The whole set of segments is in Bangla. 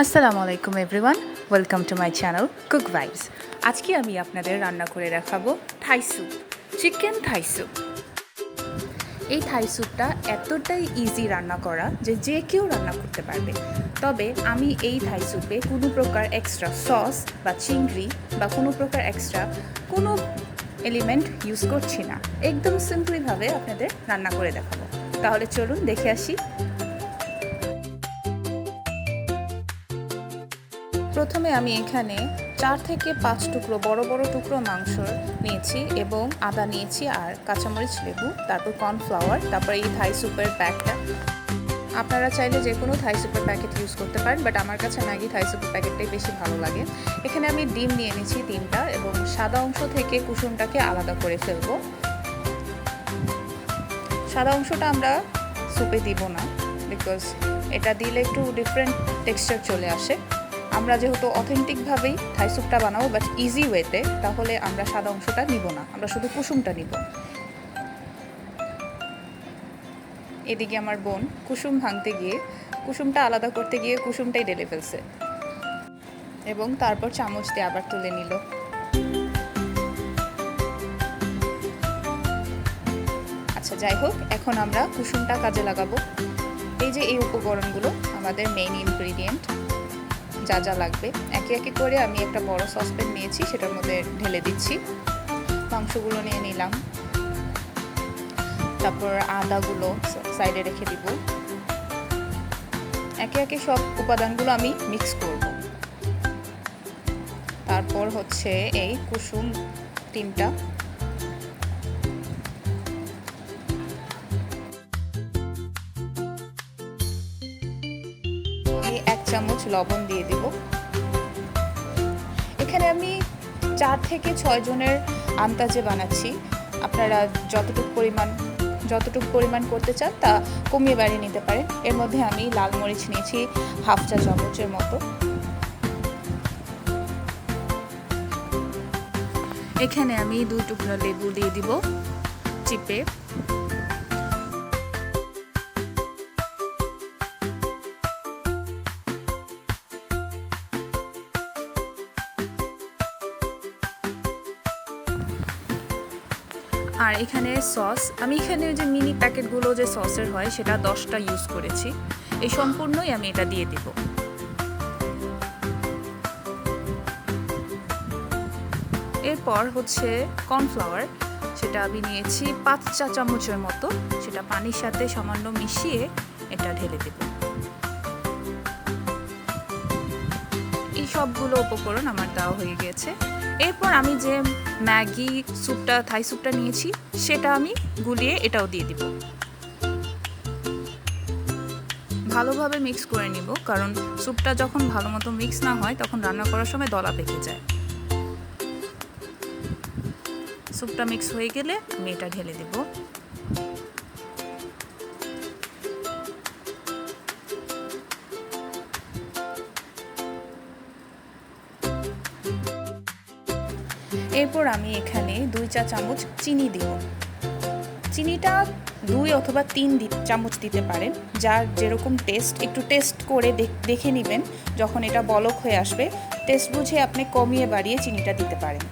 আসসালামু আলাইকুম everyone, welcome to my channel cook vibes. আজকে আমি আপনাদের রান্না করে দেখাবো Thai soup, chicken Thai soup. এই থাই স্যুপটা এতটাই ইজি রান্না করা যে যে কেউ রান্না করতে পারবে। তবে আমি এই থাই স্যুপে কোনো প্রকার এক্সট্রা সস বা চিংড়ি বা কোনো প্রকার এক্সট্রা কোনো এলিমেন্ট ইউজ করছি না। একদম সিম্পলিভাবে আপনাদের রান্না করে দেখাবো। তাহলে চলুন দেখে আসি। প্রথমে আমি এখানে 4 থেকে 5 টুকরো বড় বড় টুকরো মাংস নিয়েছি এবং আদা নিয়েছি আর কাঁচামরিচ, লেবু, তারপর কর্নফ্লাওয়ার, তারপর এই থাই স্যুপের প্যাকটা। আপনারা চাইলে যে কোনো থাই স্যুপের প্যাকেট ইউজ করতে পারেন, বাট আমার কাছে ম্যাগি থাই স্যুপের প্যাকেটটাই বেশি ভালো লাগে। এখানে আমি ডিম নিয়ে নিয়েছি 3টা এবং সাদা অংশ থেকে কুসুমটাকে আলাদা করে ফেলবো। সাদা অংশটা আমরা স্যুপে দিব না, বিকজ এটা দিলে একটু ডিফারেন্ট টেক্সচার চলে আসে। আমরা যেহেতু অথেন্টিকভাবেই থাই স্যুপটা বানাবো বাট ইজি ওয়েতে, তাহলে আমরা সাদা অংশটা নিব না, আমরা শুধু কুসুমটা নিব। এদিকে আমার বোন কুসুম ভাঙতে গিয়ে, কুসুমটা আলাদা করতে গিয়ে কুসুমটাই ঢেলে ফেলছে এবং তারপর চামচ দিয়ে আবার তুলে নিল। আচ্ছা, যাই হোক, এখন আমরা কুসুমটা কাজে লাগাবো। এই যে এই উপকরণগুলো আমাদের মেইন ইনগ্রিডিয়েন্ট, যা যা লাগবে একে একে করে আমি একটা বড় সসপ্যান নিয়েছি, সেটার মধ্যে ঢেলে দিচ্ছি। মাংসগুলো নিয়ে নিলাম, তারপর আদাগুলো সাইডে রেখে দিব। একে একে সব উপাদানগুলো আমি মিক্স করব। তারপর হচ্ছে এই কুসুম 3টা, এই 1 চামচ লবণ দিয়ে দিব। এখানে আমি 4 থেকে 6 জনের আন্দাজে বানাচ্ছি। আপনারা যতটুকু পরিমাণ করতে চান তা কমিয়ে বাড়িয়ে নিতে পারেন। এর মধ্যে আমি লাল মরিচ নিয়েছি 1/2 চা চামচের মতো। এখানে আমি 2 টুকরা লেবু দিয়ে দিব চিপে। আর এখানে সস, আমি এখানে যে মিনি প্যাকেটগুলো যে সসের হয় সেটা 10টা ইউজ করেছি। এই সম্পূর্ণই আমি এটা দিয়ে দিব। এরপর হচ্ছে কর্নফ্লাওয়ার, সেটা আমি নিয়েছি 5 চা চামচের মতো। সেটা পানির সাথে সামান্য মিশিয়ে এটা ঢেলে দেব। এই সবগুলো উপকরণ আমার দেওয়া হয়ে গেছে। এরপর আমি যে ম্যাগি স্যুপটা, থাই স্যুপটা নিয়েছি সেটা আমি গুলিয়ে এটাও দিয়ে দিব। ভালোভাবে মিক্স করে নিব, কারণ স্যুপটা যখন ভালো মতো মিক্স না হয় তখন রান্না করার সময় দলা পেকে যায়। স্যুপটা মিক্স হয়ে গেলে আমি এটা ঢেলে দেব। এরপর আমি এখানে 2 চা চামচ চিনি দিব। চিনিটা 2 অথবা 3 চামচ দিতে পারেন, যার যেরকম টেস্ট, একটু টেস্ট করে দেখে নেবেন। যখন এটা বলক হয়ে আসবে, টেস্ট বুঝে আপনি কমিয়ে বাড়িয়ে চিনিটা দিতে পারেন।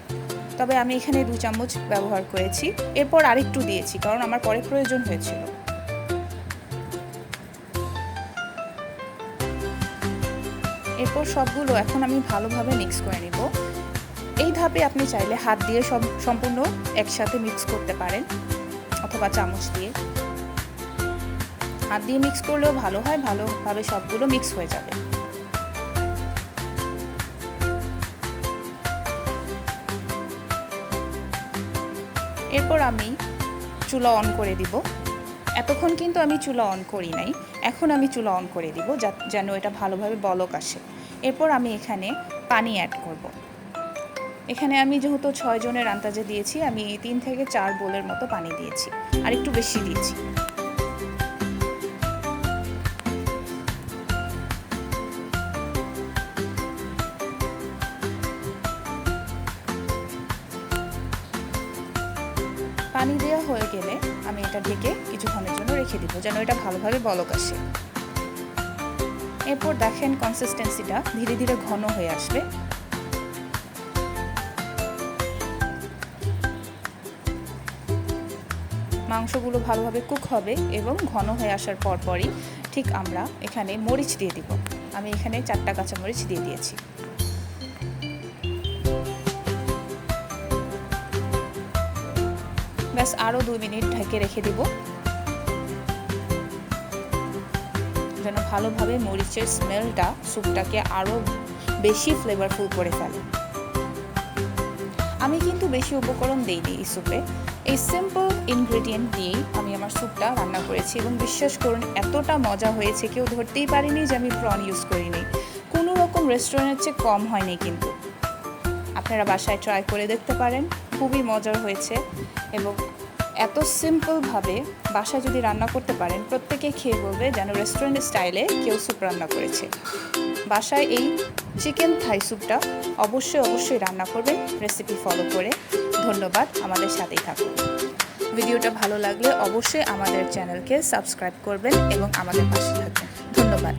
তবে আমি এখানে 2 চামচ ব্যবহার করেছি। এরপর আরেকটু দিয়েছি, কারণ আমার পরে প্রয়োজন হয়েছিল। এরপর সবগুলো এখন আমি ভালোভাবে মিক্স করে নেব। এই ধাপে আপনি চাইলে হাত দিয়ে সম্পূর্ণ একসাথে মিক্স করতে পারেন, অথবা চামচ দিয়ে। হাত দিয়ে মিক্স করলেও ভালো হয়, ভালোভাবে সবগুলো মিক্স হয়ে যাবে। এরপর আমি চুলা অন করে দিব। এতক্ষণ কিন্তু আমি চুলা অন করি নাই, এখন আমি চুলা অন করে দিব যেন এটা ভালোভাবে বলক আসে। এরপর আমি এখানে পানি অ্যাড করব। এখানে আমি যেহেতু 6 জনের আন্দাজে দিয়েছি, আমি 3 থেকে 4 বোলের মতো পানি দিয়েছি, আর একটু বেশি দিয়েছি। পানি দেওয়া হয়ে গেলে আমি এটা ঢেকে কিছুক্ষণের জন্য রেখে দিব, যেন এটা ভালোভাবে বলক আসে। এরপর দেখেন কনসিস্টেন্সিটা ধীরে ধীরে ঘন হয়ে আসবে। মাংসগুলো ভালোভাবে কুক হবে এবং ঘন হয়ে আসার পরই ঠিক আমরা এখানে মরিচ দিয়ে দিব। আমি এখানে 4টা কাঁচামরিচ দিয়ে দিয়েছি। ব্যাস আরও 2 মিনিট ঢেকে রেখে দিব যেন ভালোভাবে মরিচের স্মেলটা স্যুপটাকে আরও বেশি ফ্লেভারফুল করে ফেলে। আমি কিন্তু বেশি উপকরণ দেইনি এই স্যুপে, এই সিম্পল ইনগ্রেডিয়েন্ট দিয়েই আমি আমার স্যুপটা রান্না করেছি এবং বিশ্বাস করুন এতটা মজা হয়েছে কেউ ধরতেই পারেনি যে আমি প্রন ইউজ করিনি। কোনো রকম রেস্টুরেন্টের চেয়ে কম হয়নি কিন্তু। আপনারা বাসায় ট্রাই করে দেখতে পারেন, খুবই মজার হয়েছে এবং এত সিম্পলভাবে বাসায় যদি রান্না করতে পারেন প্রত্যেকে খেয়ে বলবে যেন রেস্টুরেন্ট স্টাইলে কেউ স্যুপ রান্না করেছে। বাসায় এই চিকেন থাই স্যুপটা অবশ্যই রান্না করবেন রেসিপি ফলো করে। ধন্যবাদ, আমাদের সাথেই থাকুন। ভিডিওটা ভালো লাগলে অবশ্যই আমাদের চ্যানেলকে সাবস্ক্রাইব করবেন এবং আমাদের পাশে থাকবেন। ধন্যবাদ।